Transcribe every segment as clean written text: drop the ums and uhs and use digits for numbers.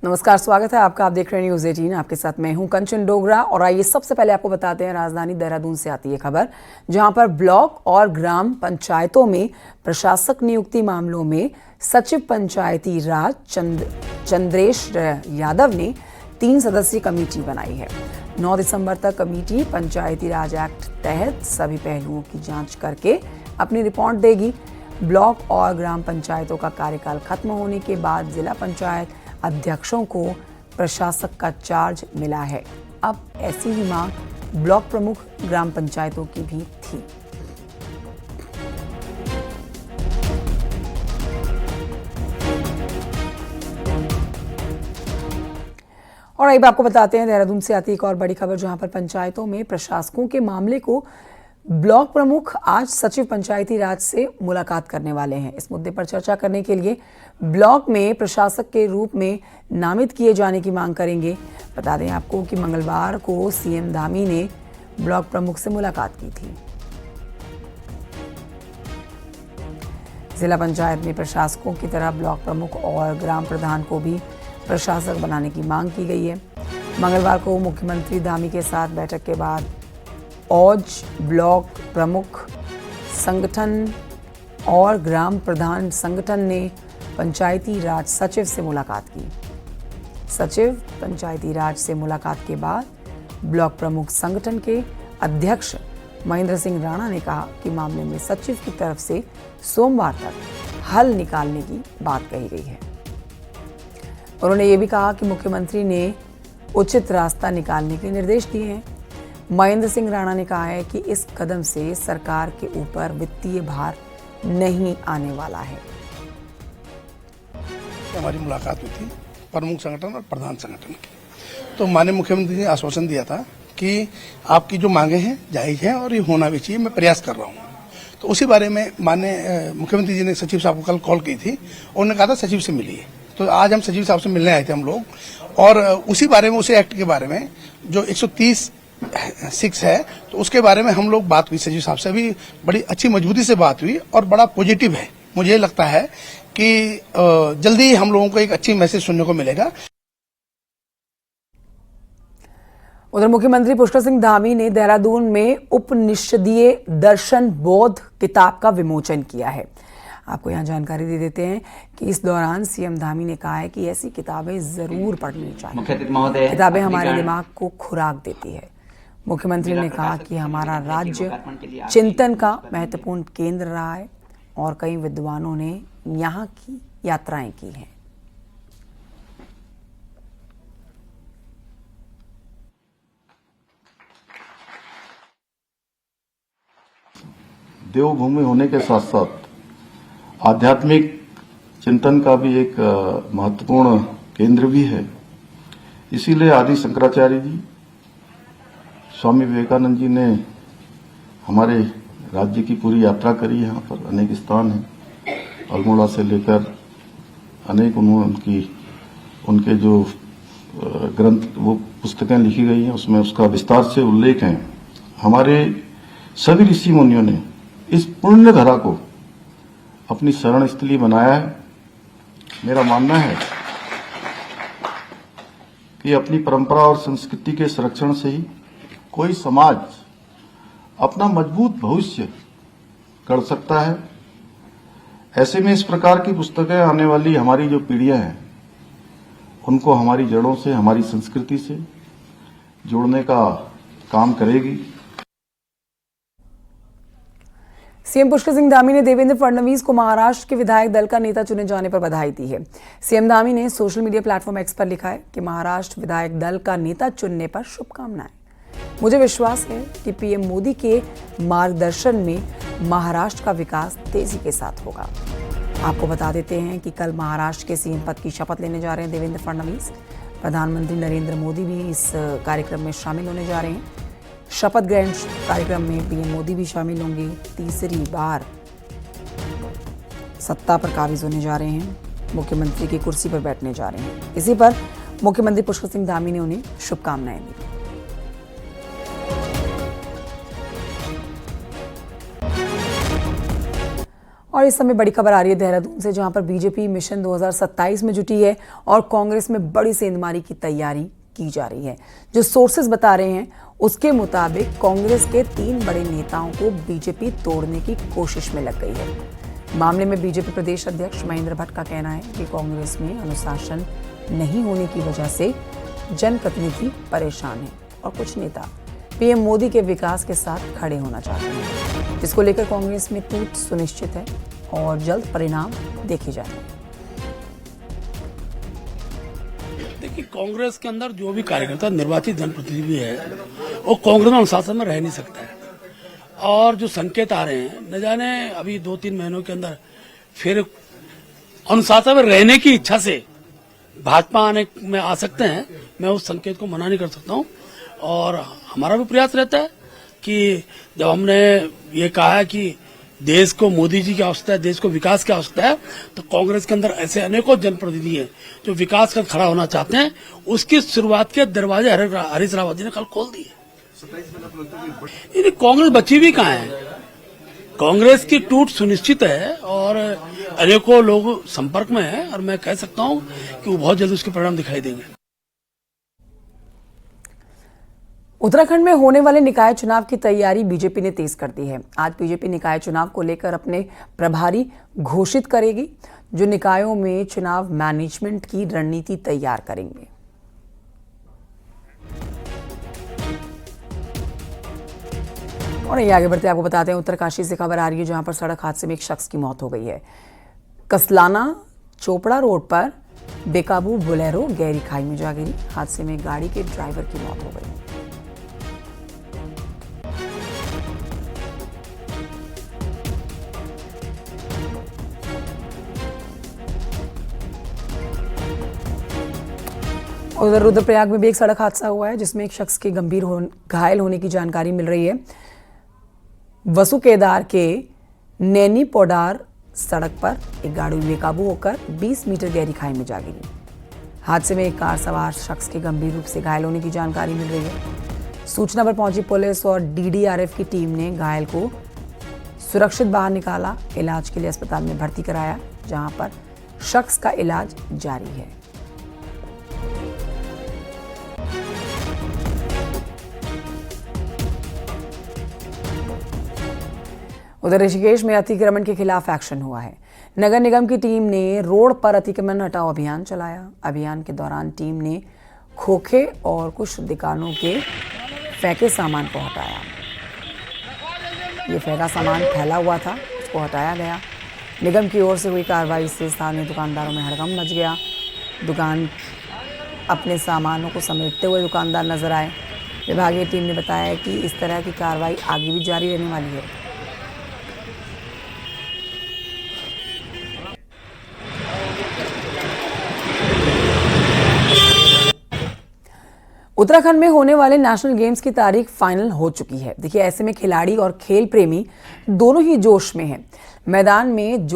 नमस्कार, स्वागत है आपका। आप देख रहे हैं न्यूज़ 18। आपके साथ मैं हूं कंचन डोगरा। और आइए सबसे पहले आपको बताते हैं राजधानी देहरादून से आती है खबर, जहां पर ब्लॉक और ग्राम पंचायतों में प्रशासक नियुक्ति मामलों में सचिव पंचायती राज चंद्रेश यादव ने 3 सदस्यीय कमेटी बनाई है। 9 दिसंबर तक कमेटी पंचायती राज एक्ट तहत सभी पहलुओं की जाँच करके अपनी रिपोर्ट देगी। ब्लॉक और ग्राम पंचायतों का कार्यकाल खत्म होने के बाद जिला पंचायत अध्यक्षों को प्रशासक का चार्ज मिला है। अब ऐसी ही मांग ब्लॉक प्रमुख ग्राम पंचायतों की भी थी। और अब आपको बताते हैं देहरादून से आती एक और बड़ी खबर, जहां पर पंचायतों में प्रशासकों के मामले को ब्लॉक प्रमुख आज सचिव पंचायती राज से मुलाकात करने वाले हैं। इस मुद्दे पर चर्चा करने के लिए ब्लॉक में प्रशासक के रूप में नामित किए जाने की मांग करेंगे। बता दें आपको कि मंगलवार को सीएम धामी ने ब्लॉक प्रमुख से मुलाकात की थी। जिला पंचायत में प्रशासकों की तरह ब्लॉक प्रमुख और ग्राम प्रधान को भी प्रशासक बनाने की मांग की गई है। मंगलवार को मुख्यमंत्री धामी के साथ बैठक के बाद औज ब्लॉक प्रमुख संगठन और ग्राम प्रधान संगठन ने पंचायती राज सचिव से मुलाकात की। सचिव पंचायती राज से मुलाकात के बाद ब्लॉक प्रमुख संगठन के अध्यक्ष महेंद्र सिंह राणा ने कहा कि मामले में सचिव की तरफ से सोमवार तक हल निकालने की बात कही गई है। उन्होंने ये भी कहा कि मुख्यमंत्री ने उचित रास्ता निकालने के निर्देश दिए हैं। महेंद्र सिंह राणा ने कहा है कि इस कदम से सरकार के ऊपर वित्तीय भार नहीं आने वाला है। हमारी मुलाकात हुई थी प्रमुख संगठन और प्रधान संगठन की, तो माननीय मुख्यमंत्री ने आश्वासन दिया था कि आपकी जो मांगे हैं जायज हैं और ये होना भी चाहिए, मैं प्रयास कर रहा हूँ। तो उसी बारे में माननीय मुख्यमंत्री जी ने सचिव साहब को कल कॉल की थी। उन्होंने कहा था सचिव से मिलिए, तो आज हम सचिव साहब से मिलने आए थे हम लोग। और उसी बारे में, उसी एक्ट के बारे में जो 130(6) है, तो उसके बारे में हम लोग बात हुई सचिव साहब से। अभी बड़ी अच्छी मजबूती से बात हुई और बड़ा पॉजिटिव है। मुझे लगता है कि जल्दी हम लोगों को एक अच्छी मैसेज सुनने को मिलेगा। उधर मुख्यमंत्री पुष्कर सिंह धामी ने देहरादून में उपनिषदीय दर्शन बौद्ध किताब का विमोचन किया है। आपको यहाँ जानकारी दे देते हैं कि इस दौरान सीएम धामी ने कहा है कि ऐसी किताबें जरूर पढ़नी चाहिए। किताबें हमारे दिमाग को खुराक देती है। मुख्यमंत्री ने कहा कि हमारा राज्य चिंतन का महत्वपूर्ण केंद्र रहा है और कई विद्वानों ने यहाँ की यात्राएं की हैं। देवभूमि होने के साथ साथ आध्यात्मिक चिंतन का भी एक महत्वपूर्ण केंद्र भी है। इसीलिए आदि शंकराचार्य जी, स्वामी विवेकानंद जी ने हमारे राज्य की पूरी यात्रा करी। यहाँ पर अनेक स्थान हैं, अल्मोड़ा से लेकर अनेक उनके जो ग्रंथ, वो पुस्तकें लिखी गई हैं, उसमें उसका विस्तार से उल्लेख है। हमारे सभी ऋषि मुनियों ने इस पुण्य धरा को अपनी शरण स्थली बनाया है। मेरा मानना है कि अपनी परंपरा और संस्कृति के संरक्षण से ही कोई समाज अपना मजबूत भविष्य कर सकता है। ऐसे में इस प्रकार की पुस्तकें आने वाली हमारी जो पीढ़ियां हैं, उनको हमारी जड़ों से, हमारी संस्कृति से जोड़ने का काम करेगी। सीएम पुष्कर सिंह धामी ने देवेंद्र फडणवीस को महाराष्ट्र के विधायक दल का नेता चुने जाने पर बधाई दी है। सीएम धामी ने सोशल मीडिया प्लेटफॉर्म एक्स पर लिखा है कि महाराष्ट्र विधायक दल का नेता चुनने पर शुभकामनाएं। मुझे विश्वास है कि पीएम मोदी के मार्गदर्शन में महाराष्ट्र का विकास तेजी के साथ होगा। आपको बता देते हैं कि कल महाराष्ट्र के सीएम पद की शपथ लेने जा रहे हैं देवेंद्र फडणवीस। प्रधानमंत्री नरेंद्र मोदी भी इस कार्यक्रम में शामिल होने जा रहे हैं। शपथ ग्रहण कार्यक्रम में पीएम मोदी भी शामिल होंगे। तीसरी बार सत्ता पर काबिज होने जा रहे हैं, मुख्यमंत्री की कुर्सी पर बैठने जा रहे हैं। इसी पर मुख्यमंत्री पुष्कर सिंह धामी ने उन्हें शुभकामनाएं दी। और इस समय बड़ी खबर आ रही है देहरादून से, जहां पर बीजेपी मिशन 2027 में जुटी है और कांग्रेस में बड़ी सेंधमारी की तैयारी की जा रही है। जो सोर्सेज बता रहे हैं उसके मुताबिक कांग्रेस के 3 बड़े नेताओं को बीजेपी तोड़ने की कोशिश में लग गई है। मामले में बीजेपी प्रदेश अध्यक्ष महेंद्र भट्ट का कहना है कि कांग्रेस में अनुशासन नहीं होने की वजह से जनप्रतिनिधि परेशान हैं और कुछ नेता पीएम मोदी के विकास के साथ खड़े होना चाहते हैं, जिसको लेकर कांग्रेस में टूट सुनिश्चित है और जल्द परिणाम देखे जाएंगे। देखिए, कांग्रेस के अंदर जो भी कार्यकर्ता निर्वाचित जनप्रतिनिधि है वो कांग्रेस में अनुशासन में रह नहीं सकता है। और जो संकेत आ रहे हैं, न जाने अभी 2-3 महीनों के अंदर फिर अनुशासन में रहने की इच्छा से भाजपा आने में आ सकते हैं। मैं उस संकेत को मना नहीं कर सकता हूं और हमारा भी प्रयास रहता है कि जब हमने ये कहा है कि देश को मोदी जी की आवश्यकता है, देश को विकास की आवश्यकता है, तो कांग्रेस के अंदर ऐसे अनेकों जनप्रतिनिधि हैं जो विकास कर खड़ा होना चाहते हैं। उसकी शुरुआत के दरवाजे हरीश रावत जी ने कल खोल दिए। कांग्रेस बची भी कहाँ है? कांग्रेस की टूट सुनिश्चित है और अनेकों लोग संपर्क में हैं और मैं कह सकता हूं कि वो बहुत जल्द उसके परिणाम दिखाई देंगे। उत्तराखंड में होने वाले निकाय चुनाव की तैयारी बीजेपी ने तेज कर दी है। आज बीजेपी निकाय चुनाव को लेकर अपने प्रभारी घोषित करेगी, जो निकायों में चुनाव मैनेजमेंट की रणनीति तैयार करेंगे। और ये आगे बढ़ते आपको बताते हैं, उत्तरकाशी से खबर आ रही है, जहां पर सड़क हादसे में एक शख्स की मौत हो गई है। कसलाना चोपड़ा रोड पर बेकाबू बोलेरो गहरी खाई में जा गिरी। हादसे में गाड़ी के ड्राइवर की मौत हो गई। उधर रुद्रप्रयाग में भी एक सड़क हादसा हुआ है, जिसमें एक शख्स के गंभीर घायल होने की जानकारी मिल रही है। वसु केदार के नैनी पोडार सड़क पर एक गाड़ी बेकाबू होकर 20 मीटर गहरी खाई में जा गिरी। हादसे में एक कार सवार शख्स के गंभीर रूप से घायल होने की जानकारी मिल रही है। सूचना पर पहुंची पुलिस और डीडीआरएफ की टीम ने घायल को सुरक्षित बाहर निकाला, इलाज के लिए अस्पताल में भर्ती कराया, जहां पर शख्स का इलाज जारी है। उधर ऋषिकेश में अतिक्रमण के खिलाफ एक्शन हुआ है। नगर निगम की टीम ने रोड पर अतिक्रमण हटाओ अभियान चलाया। अभियान के दौरान टीम ने खोखे और कुछ दुकानों के फेंके सामान को हटाया। ये फेंका सामान फैला हुआ था, उसको हटाया गया। निगम की ओर से हुई कार्रवाई से स्थानीय दुकानदारों में हड़कंप मच गया। दुकान अपने सामानों को समेटते हुए दुकानदार नजर आए। विभागीय टीम ने बताया कि इस तरह की कार्रवाई आगे भी जारी रहने वाली है। उत्तराखंड में होने वाले नेशनल गेम्स की तारीख फाइनल हो चुकी है। देखिए, ऐसे में खिलाड़ी और खेल प्रेमी दोनों ही जोश में हैं। मैदान में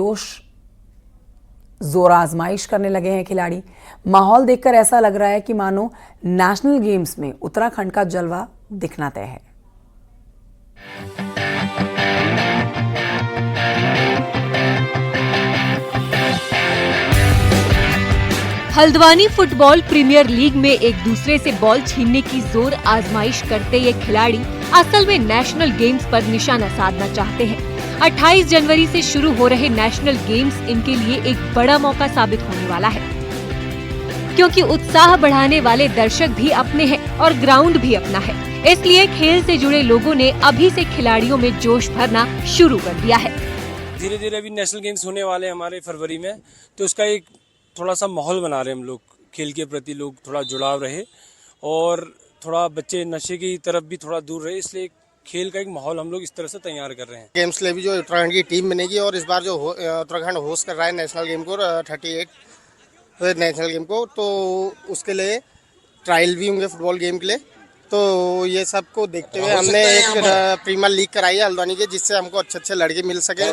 जोर आजमाइश करने लगे हैं खिलाड़ी। माहौल देखकर ऐसा लग रहा है कि मानो नेशनल गेम्स में उत्तराखंड का जलवा दिखना तय है। हल्द्वानी फुटबॉल प्रीमियर लीग में एक दूसरे से बॉल छीनने की जोर आजमाइश करते ये खिलाड़ी असल में नेशनल गेम्स पर निशाना साधना चाहते हैं। 28 जनवरी से शुरू हो रहे नेशनल गेम्स इनके लिए एक बड़ा मौका साबित होने वाला है, क्योंकि उत्साह बढ़ाने वाले दर्शक भी अपने हैं और ग्राउंड भी अपना है। इसलिए खेल से जुड़े लोगों ने अभी से खिलाड़ियों में जोश भरना शुरू कर दिया है। धीरे धीरे अभी नेशनल गेम्स होने वाले हैं हमारे फरवरी में, तो उसका एक थोड़ा सा माहौल बना रहे हैं हम लोग। खेल के प्रति लोग थोड़ा जुड़ाव रहे और थोड़ा बच्चे नशे की तरफ भी थोड़ा दूर रहे, इसलिए खेल का एक माहौल हम लोग इस तरह से तैयार कर रहे हैं। गेम्स के लिए भी जो उत्तराखंड की टीम बनेगी और इस बार जो उत्तराखंड होस्ट कर रहा है नेशनल गेम को 38 नेशनल गेम को, तो उसके लिए ट्रायल भी होंगे फुटबॉल गेम के लिए। तो ये सब को देखते हुए हमने एक प्रीमियर लीग कराई है हल्द्वानी के, जिससे हमको अच्छे लड़के मिल सके।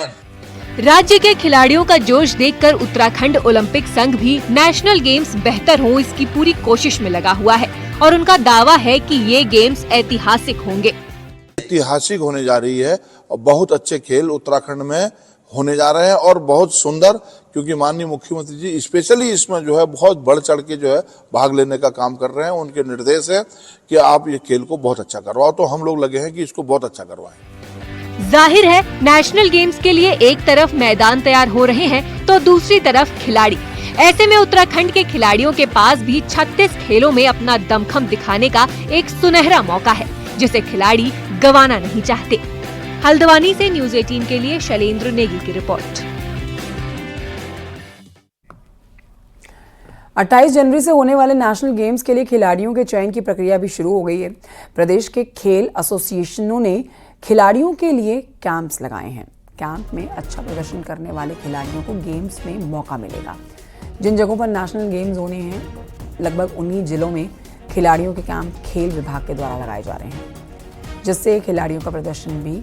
राज्य के खिलाड़ियों का जोश देखकर उत्तराखंड ओलंपिक संघ भी नेशनल गेम्स बेहतर हो इसकी पूरी कोशिश में लगा हुआ है और उनका दावा है कि ये गेम्स ऐतिहासिक होंगे। ऐतिहासिक होने जा रही है और बहुत अच्छे खेल उत्तराखंड में होने जा रहे हैं और बहुत सुंदर, क्योंकि माननीय मुख्यमंत्री जी स्पेशली इसमें जो है बहुत बढ़ चढ़ के जो है भाग लेने का काम कर रहे हैं। उनके निर्देश है कि आप ये खेल को बहुत अच्छा करवाओ, तो हम लोग लगे हैं कि इसको बहुत अच्छा करवाएं। जाहिर है नेशनल गेम्स के लिए एक तरफ मैदान तैयार हो रहे हैं तो दूसरी तरफ खिलाड़ी। ऐसे में उत्तराखंड के खिलाड़ियों के पास भी 36 खेलों में अपना दमखम दिखाने का एक सुनहरा मौका है, जिसे खिलाड़ी गंवाना नहीं चाहते। हल्द्वानी से न्यूज़ 18 के लिए शैलेंद्र नेगी की रिपोर्ट। 28 जनवरी से होने वाले नेशनल गेम्स के लिए खिलाड़ियों के चयन की प्रक्रिया भी शुरू हो गई है। प्रदेश के खेल एसोसिएशनों ने खिलाड़ियों के लिए कैंप्स लगाए हैं। कैंप में अच्छा प्रदर्शन करने वाले खिलाड़ियों को गेम्स में मौका मिलेगा। जिन जगहों पर नेशनल गेम्स होने हैं, लगभग 19 जिलों में खिलाड़ियों के कैंप खेल विभाग के द्वारा लगाए जा रहे हैं, जिससे खिलाड़ियों का प्रदर्शन भी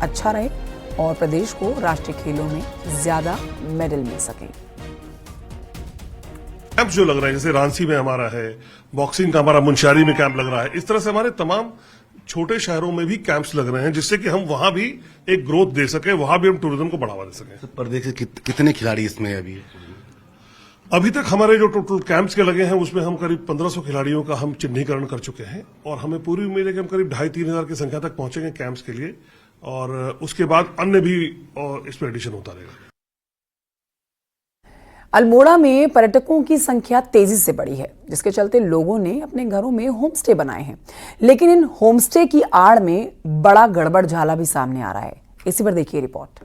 अच्छा रहे और प्रदेश को राष्ट्रीय खेलों में ज्यादा मेडल मिल सकें। कैंप जो लग रहा है, जैसे रांची में हमारा है, बॉक्सिंग का हमारा मुंशियारी में कैंप लग रहा है, इस तरह से हमारे तमाम छोटे शहरों में भी कैंप्स लग रहे हैं, जिससे कि हम वहां भी एक ग्रोथ दे सके, वहां भी हम टूरिज्म को बढ़ावा दे सके। प्रदेश से कितने खिलाड़ी इसमें अभी तक हमारे जो टोटल कैंप्स के लगे हैं उसमें हम करीब 1500 खिलाड़ियों का हम चिन्हीकरण कर चुके हैं और हमें पूरी उम्मीद है कि हम करीब 2,500-3,000 की संख्या तक पहुंचेंगे कैंप्स के लिए, और उसके बाद अन्य भी इसमें एडिशन होता रहेगा। अल्मोड़ा में पर्यटकों की संख्या तेजी से बढ़ी है, जिसके चलते लोगों ने अपने घरों में होमस्टे बनाए हैं। लेकिन इन होमस्टे की आड़ में बड़ा गड़बड़ झाला भी सामने आ रहा है। इसी पर देखिए रिपोर्ट।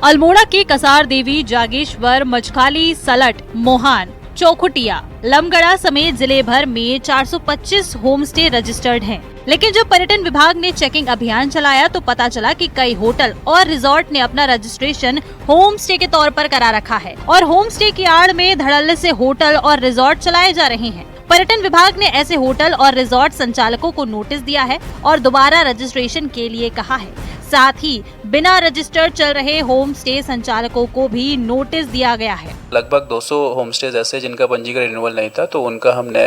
अल्मोड़ा के कसार देवी, जागेश्वर, मचखाली, सलट, मोहान, चौखुटिया, लमगड़ा समेत जिले भर में 425 होमस्टे रजिस्टर्ड हैं। लेकिन जब पर्यटन विभाग ने चेकिंग अभियान चलाया तो पता चला कि कई होटल और रिजॉर्ट ने अपना रजिस्ट्रेशन होम स्टे के तौर पर करा रखा है और होम स्टे की आड़ में धड़ल्ले से होटल और रिजॉर्ट चलाए जा रहे हैं। पर्यटन विभाग ने ऐसे होटल और रिजॉर्ट संचालकों को नोटिस दिया है और दोबारा रजिस्ट्रेशन के लिए कहा है। साथ ही बिना रजिस्टर्ड चल रहे होम स्टे संचालकों को भी नोटिस दिया गया है। लगभग 200 होम स्टेज ऐसे जिनका पंजीकरण रिन्यूअल नहीं था, तो उनका हमने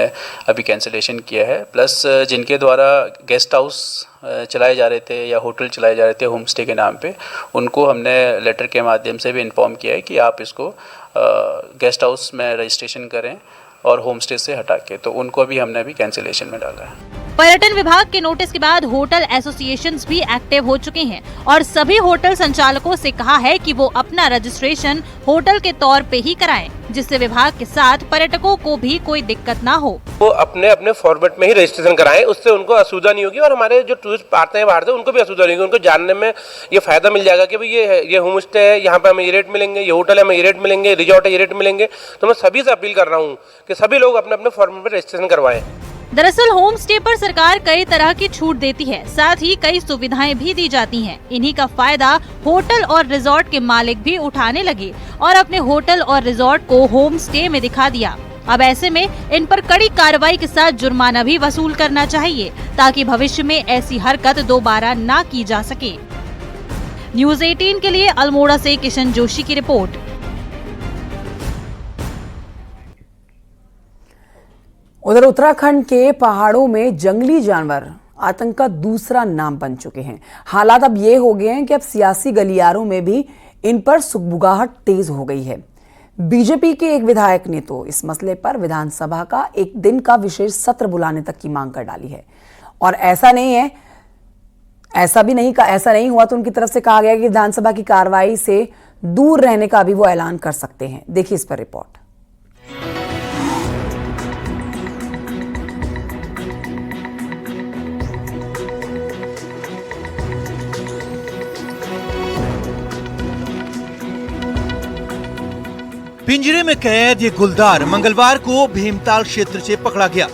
अभी कैंसिलेशन किया है। प्लस जिनके द्वारा गेस्ट हाउस चलाए जा रहे थे या होटल चलाए जा रहे थे होम स्टे के नाम पे, उनको हमने लेटर के माध्यम से भी इन्फॉर्म किया है कि आप इसको गेस्ट हाउस में रजिस्ट्रेशन करें और होम स्टे से हटा के, तो उनको भी हमने अभी कैंसिलेशन में डाला है। पर्यटन विभाग के नोटिस के बाद होटल एसोसिएशंस भी एक्टिव हो चुके हैं और सभी होटल संचालकों से कहा है कि वो अपना रजिस्ट्रेशन होटल के तौर पे ही कराएं, जिससे विभाग के साथ पर्यटकों को भी कोई दिक्कत ना हो। वो अपने अपने फॉर्मेट में ही रजिस्ट्रेशन कराएं, उससे उनको असुविधा नहीं होगी और हमारे जो टूरिस्ट आते हैं बाहर से उनको भी असुविधा नहीं होगी। उनको जानने में ये फायदा मिल जाएगा कि भाई ये होम स्टे है, यहाँ पे हमें ये रेट मिलेंगे, ये होटल है हमें ये रेट मिलेंगे, रिजॉर्ट है ये रेट मिलेंगे। तो मैं सभी से अपील कर रहा हूँ कि सभी लोग अपने अपने फॉर्मेट में रजिस्ट्रेशन करवाएं। दरअसल होम स्टे पर सरकार कई तरह की छूट देती है, साथ ही कई सुविधाएं भी दी जाती हैं। इन्हीं का फायदा होटल और रिजॉर्ट के मालिक भी उठाने लगे और अपने होटल और रिजॉर्ट को होम स्टे में दिखा दिया। अब ऐसे में इन पर कड़ी कार्रवाई के साथ जुर्माना भी वसूल करना चाहिए, ताकि भविष्य में ऐसी हरकत दोबारा ना की जा सके। न्यूज़ 18 के लिए अल्मोड़ा से किशन जोशी की रिपोर्ट। उधर उत्तराखंड के पहाड़ों में जंगली जानवर आतंक का दूसरा नाम बन चुके हैं। हालात अब ये हो गए हैं कि अब सियासी गलियारों में भी इन पर सुगबुगाहट तेज हो गई है। बीजेपी के एक विधायक ने तो इस मसले पर विधानसभा का एक दिन का विशेष सत्र बुलाने तक की मांग कर डाली है। और ऐसा नहीं हुआ तो उनकी तरफ से कहा गया कि विधानसभा की कार्रवाई से दूर रहने का भी वो ऐलान कर सकते हैं। देखिए इस पर रिपोर्ट। पिंजरे में कैद ये गुलदार मंगलवार को भीमताल क्षेत्र से पकड़ा गया।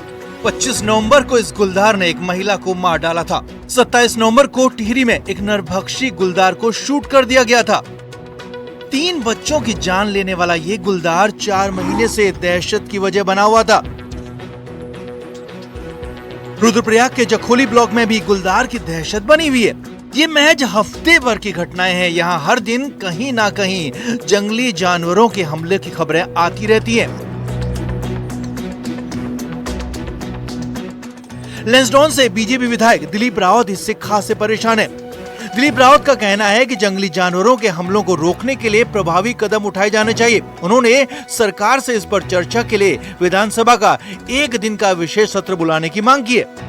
25 नवंबर को इस गुलदार ने एक महिला को मार डाला था। 27 नवंबर को टिहरी में एक नरभक्षी गुलदार को शूट कर दिया गया था। 3 बच्चों की जान लेने वाला ये गुलदार 4 महीने से दहशत की वजह बना हुआ था। रुद्रप्रयाग के जखोली ब्लॉक में भी गुलदार की दहशत बनी हुई है। ये महज हफ्ते भर की घटनाएं हैं। यहाँ हर दिन कहीं ना कहीं जंगली जानवरों के हमले की खबरें आती रहती हैं। लैंसडौन से बीजेपी विधायक दिलीप रावत इससे खासे परेशान है। दिलीप रावत का कहना है कि जंगली जानवरों के हमलों को रोकने के लिए प्रभावी कदम उठाए जाने चाहिए। उन्होंने सरकार से इस पर चर्चा के लिए विधानसभा का 1 दिन का विशेष सत्र बुलाने की मांग की है।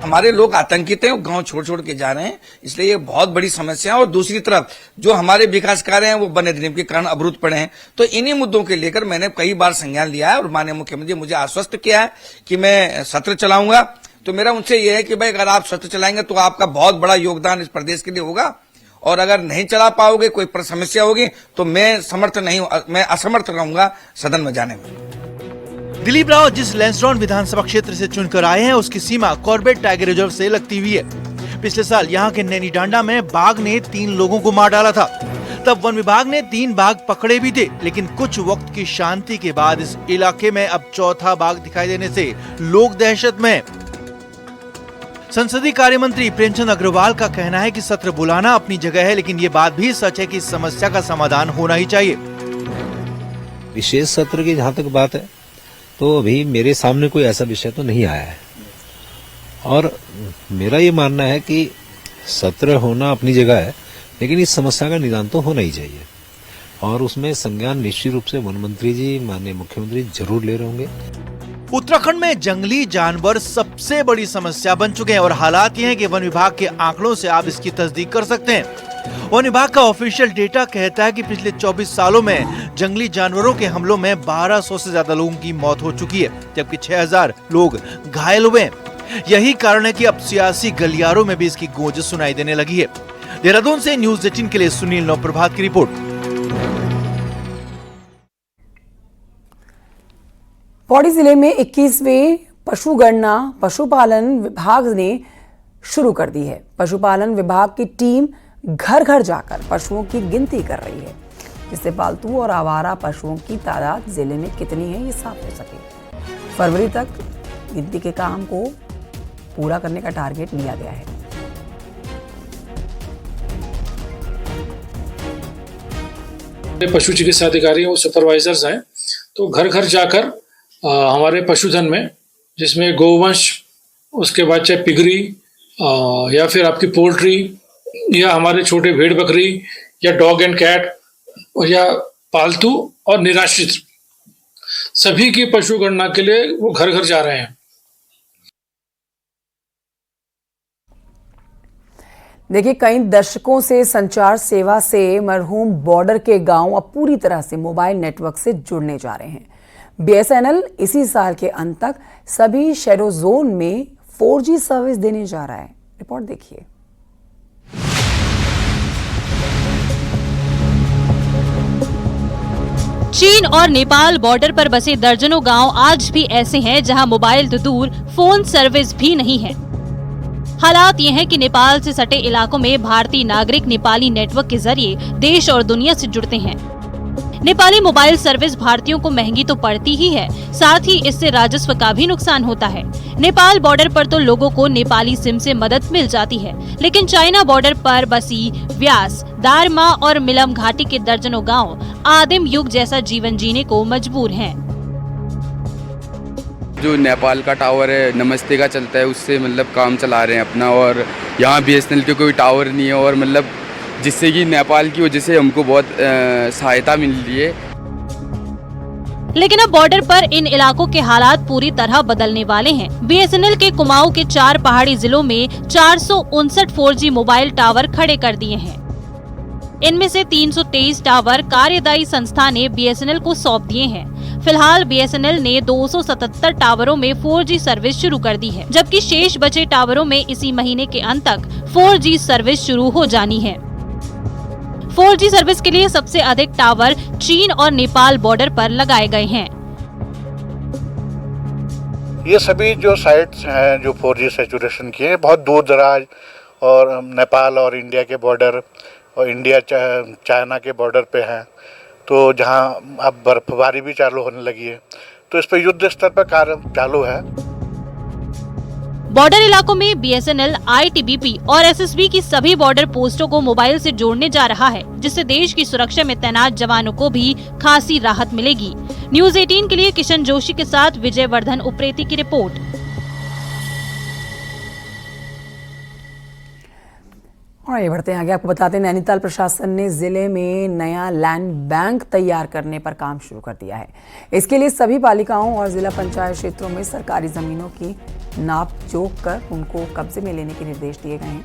हमारे लोग आतंकित हैं, गांव छोड़ छोड़ के जा रहे हैं, इसलिए ये बहुत बड़ी समस्या है। और दूसरी तरफ जो हमारे विकास कार्य हैं वो वन अधिनियम के कारण अवरुद्ध पड़े हैं। तो इन्हीं मुद्दों के लेकर मैंने कई बार संज्ञान लिया है और माननीय मुख्यमंत्री मुझे आश्वस्त किया है कि मैं सत्र चलाऊंगा। तो मेरा उनसे यह है कि भाई अगर आप सत्र चलाएंगे तो आपका बहुत बड़ा योगदान इस प्रदेश के लिए होगा, और अगर नहीं चला पाओगे, कोई समस्या होगी, तो मैं असमर्थ रहूंगा सदन में जाने में। दिलीप रावत जिस लैंसडौन विधानसभा क्षेत्र से चुनकर आए हैं उसकी सीमा कॉर्बेट टाइगर रिजर्व से लगती हुई है। पिछले साल यहाँ के नैनीडांडा में बाघ ने 3 लोगों को मार डाला था। तब वन विभाग ने 3 बाघ पकड़े भी थे, लेकिन कुछ वक्त की शांति के बाद इस इलाके में अब चौथा बाघ दिखाई देने से लोग दहशत में हैं। संसदीय कार्य मंत्री प्रेमचंद अग्रवाल का कहना है कि सत्र बुलाना अपनी जगह है, लेकिन ये बात भी सच है कि इस समस्या का समाधान होना ही चाहिए। विशेष सत्र की जहाँ तक बात है तो अभी मेरे सामने कोई ऐसा विषय तो नहीं आया है, और मेरा ये मानना है कि सत्र होना अपनी जगह है, लेकिन इस समस्या का निदान तो होना ही चाहिए, और उसमें संज्ञान निश्चित रूप से वन मंत्री जी, माननीय मुख्यमंत्री जरूर ले रहे होंगे। उत्तराखंड में जंगली जानवर सबसे बड़ी समस्या बन चुके हैं, और हालात ये हैं कि वन विभाग के आंकड़ों से आप इसकी तस्दीक कर सकते हैं। वन विभाग का ऑफिशियल डेटा कहता है कि पिछले 24 सालों में जंगली जानवरों के हमलों में 1200 से ज्यादा लोगों की मौत हो चुकी है, जबकि 6000 लोग घायल हुए हैं। यही कारण है कि अब सियासी गलियारों में भी इसकी गूंज सुनाई देने लगी है। देहरादून से न्यूज़ 18 के लिए सुनील नवप्रभात की रिपोर्ट। पौड़ी जिले में 21वें पशुगणना पशुपालन विभाग ने शुरू कर दी है। पशुपालन विभाग की टीम घर घर जाकर पशुओं की गिनती कर रही है, जिससे पालतू और आवारा पशुओं की तादाद जिले में कितनी है ये साफ हो सके। फरवरी तक गिनती के काम को पूरा करने का टारगेट लिया गया है। पशु चिकित्सा अधिकारी और सुपरवाइजर्स हैं, तो घर घर जाकर हमारे पशुधन में, जिसमें गोवंश, उसके बाद चाहे पिगरी या फिर आपकी पोल्ट्री या हमारे छोटे भेड़ बकरी या डॉग एंड कैट या पालतू और निराश्रित, सभी की पशु गणना के लिए वो घर घर जा रहे हैं। देखिए, कई दशकों से संचार सेवा से मरहूम बॉर्डर के गांव अब पूरी तरह से मोबाइल नेटवर्क से जुड़ने जा रहे हैं। बीएसएनएल इसी साल के अंत तक सभी शेडो जोन में 4G सर्विस देने जा रहा है। रिपोर्ट देखिए। चीन और नेपाल बॉर्डर पर बसे दर्जनों गांव आज भी ऐसे हैं जहां मोबाइल तो दूर, फोन सर्विस भी नहीं है। हालात ये हैं कि नेपाल से सटे इलाकों में भारतीय नागरिक नेपाली नेटवर्क के जरिए देश और दुनिया से जुड़ते हैं। नेपाली मोबाइल सर्विस भारतीयों को महंगी तो पड़ती ही है, साथ ही इससे राजस्व का भी नुकसान होता है। नेपाल बॉर्डर पर तो लोगों को नेपाली सिम से मदद मिल जाती है, लेकिन चाइना बॉर्डर पर बसी व्यास, दारमा और मिलम घाटी के दर्जनों गांव आदिम युग जैसा जीवन जीने को मजबूर हैं। जो नेपाल का टावर है, नमस्ते का चलता है, उससे मतलब काम चला रहे हैं अपना, और यहाँ बीएसएनएल के कोई टावर नहीं है, और मतलब जिससे कि नेपाल की वजह से हमको बहुत सहायता मिल रही है। लेकिन अब बॉर्डर पर इन इलाकों के हालात पूरी तरह बदलने वाले हैं। बीएसएनएल के कुमाऊं के 4 पहाड़ी जिलों में 459 4G मोबाइल टावर खड़े कर दिए हैं। इनमें से 323 टावर कार्यदायी संस्था ने बीएसएनएल को सौंप दिए हैं। फिलहाल बीएसएनएल ने 277 टावरों में 4G सर्विस शुरू कर दी है, जबकि शेष बचे टावरों में इसी महीने के अंत तक 4G सर्विस शुरू हो जानी है। 4G सर्विस के लिए सबसे अधिक टावर चीन और नेपाल बॉर्डर पर लगाए गए हैं। ये सभी जो साइट्स हैं जो 4G सैचुरेशन की है, बहुत दूर दराज और नेपाल और इंडिया के बॉर्डर और इंडिया चाइना के बॉर्डर पे हैं, तो जहां अब बर्फबारी भी चालू होने लगी है, तो इस पर युद्ध स्तर पर कार्य चालू है। बॉर्डर इलाकों में बीएसएनएल, आईटीबीपी और एसएसबी की सभी बॉर्डर पोस्टों को मोबाइल से जोड़ने जा रहा है, जिससे देश की सुरक्षा में तैनात जवानों को भी खासी राहत मिलेगी। न्यूज़ 18 के लिए किशन जोशी के साथ विजय वर्धन उप्रेती की रिपोर्ट। और ये बढ़ते हैं आगे। आपको बताते हैं नैनीताल प्रशासन ने जिले में नया लैंड बैंक तैयार करने पर काम शुरू कर दिया है। इसके लिए सभी पालिकाओं और जिला पंचायत क्षेत्रों में सरकारी जमीनों की नाप जोख कर उनको कब्जे में लेने के निर्देश दिए गए हैं।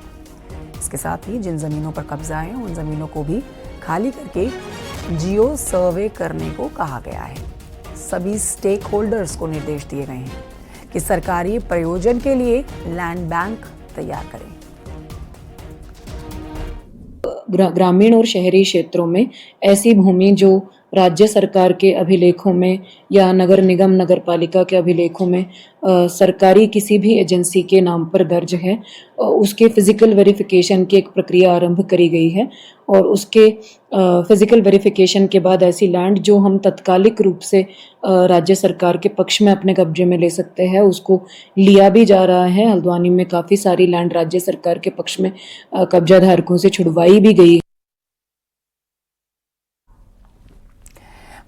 इसके साथ ही जिन जमीनों पर कब्जा है उन जमीनों को भी खाली करके जियो सर्वे करने को कहा गया है। सभी स्टेक होल्डर्स को निर्देश दिए गए हैं कि सरकारी प्रयोजन के लिए लैंड बैंक तैयार करें। ग्रामीण और शहरी क्षेत्रों में ऐसी भूमि जो राज्य सरकार के अभिलेखों में या नगर निगम नगर पालिका के अभिलेखों में सरकारी किसी भी एजेंसी के नाम पर दर्ज है, उसके फिजिकल वेरिफिकेशन की एक प्रक्रिया आरंभ करी गई है। और उसके फिजिकल वेरिफिकेशन के बाद ऐसी लैंड जो हम तत्कालिक रूप से राज्य सरकार के पक्ष में अपने कब्जे में ले सकते हैं उसको लिया भी जा रहा है। हल्द्वानी में काफ़ी सारी लैंड राज्य सरकार के पक्ष में कब्जा धारकों से छुड़वाई भी गई है।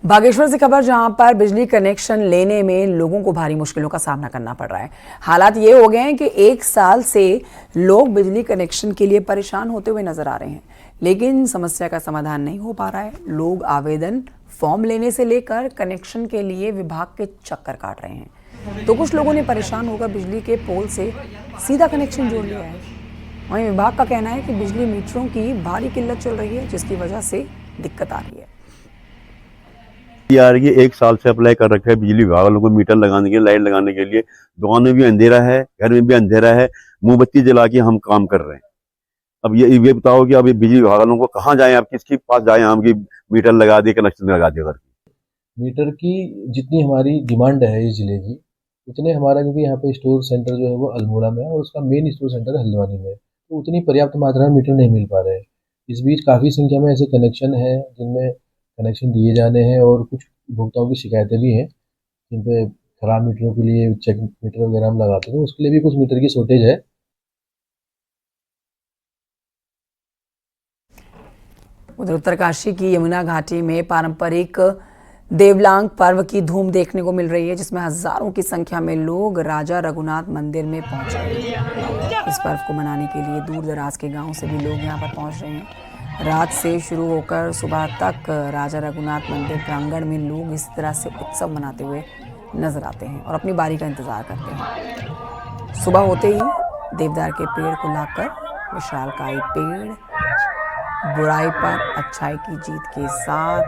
बागेश्वर से खबर, जहां पर बिजली कनेक्शन लेने में लोगों को भारी मुश्किलों का सामना करना पड़ रहा है। हालात ये हो गए हैं कि 1 साल से लोग बिजली कनेक्शन के लिए परेशान होते हुए नजर आ रहे हैं, लेकिन समस्या का समाधान नहीं हो पा रहा है। लोग आवेदन फॉर्म लेने से लेकर कनेक्शन के लिए विभाग के चक्कर काट रहे हैं, तो कुछ लोगों ने परेशान होकर बिजली के पोल से सीधा कनेक्शन जोड़ लिया है। वहीं विभाग का कहना है कि बिजली मीटरों की भारी किल्लत चल रही है, जिसकी वजह से दिक्कत आ रही है। यार ये 1 साल से अप्लाई कर रखा है बिजली विभाग वालों को मीटर लगाने के लिए, लाइट लगाने के लिए। दुकान में भी अंधेरा है, घर में भी अंधेरा है, मोमबत्ती जला के हम काम कर रहे हैं। अब ये बताओ कि अब ये बिजली विभाग वालों को कहाँ जाएं, आप किसके पास जाएं, हम की मीटर लगा दे, कनेक्शन लगा दे। मीटर की जितनी हमारी डिमांड है इस जिले की, उतने हमारा, क्योंकि यहाँ पे स्टोर सेंटर जो है वो अल्मोड़ा में है और उसका मेन स्टोर सेंटर हल्द्वानी में है, तो उतनी पर्याप्त मात्रा में मीटर नहीं मिल पा रहे हैं। इस बीच काफ़ी संख्या में ऐसे कनेक्शन है जिनमें कनेक्शन दिए जाने हैं और कुछ उपभोक्ताओं की शिकायतें भी हैं जिन पे खराब मीटरों के लिए चेक मीटर वगैरह हम लगाते हैं, उसके लिए भी कुछ मीटर की शॉर्टेज है। उधर उत्तरकाशी की यमुना घाटी में पारंपरिक देवलांग पर्व की धूम देखने को मिल रही है, जिसमें हजारों की संख्या में लोग राजा रघुनाथ मंदिर में पहुंचे। इस पर्व को मनाने के लिए दूर दराज के गांव से भी लोग यहां पर पहुंच रहे हैं। रात से शुरू होकर सुबह तक राजा रघुनाथ मंदिर प्रांगण में लोग इस तरह से उत्सव मनाते हुए नजर आते हैं और अपनी बारी का इंतजार करते हैं। सुबह होते ही देवदार के पेड़ को लाकर विशालकाय पेड़ बुराई पर अच्छाई की जीत के साथ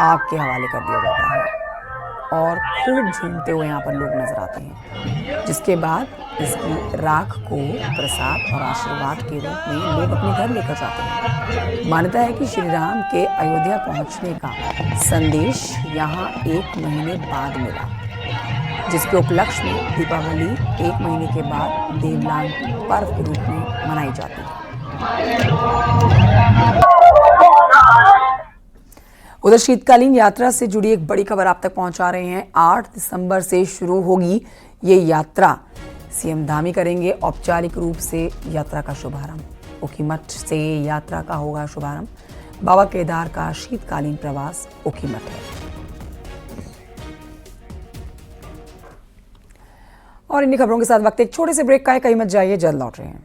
आग के हवाले कर दिया जाता है और खूब झूमते हुए यहाँ पर लोग नजर आते हैं, जिसके बाद इसकी राख को प्रसाद और आशीर्वाद के रूप में लोग अपने घर लेकर जाते हैं। मान्यता है कि श्री राम के अयोध्या पहुंचने का संदेश यहाँ 1 महीने बाद मिला, जिसके उपलक्ष्य में दीपावली 1 महीने के बाद देवलांग पर्व के रूप में मनाई जाती है। उधर शीतकालीन यात्रा से जुड़ी एक बड़ी खबर आप तक पहुंचा रहे हैं। 8 दिसंबर से शुरू होगी ये यात्रा। सीएम धामी करेंगे औपचारिक रूप से यात्रा का शुभारंभ। ऊखीमठ से यात्रा का होगा शुभारंभ। बाबा केदार का शीतकालीन प्रवास ऊखीमठ है। और इन्हीं खबरों के साथ वक्त एक छोटे से ब्रेक का है, कहीं मत जाइए, जल्द लौट रहे हैं।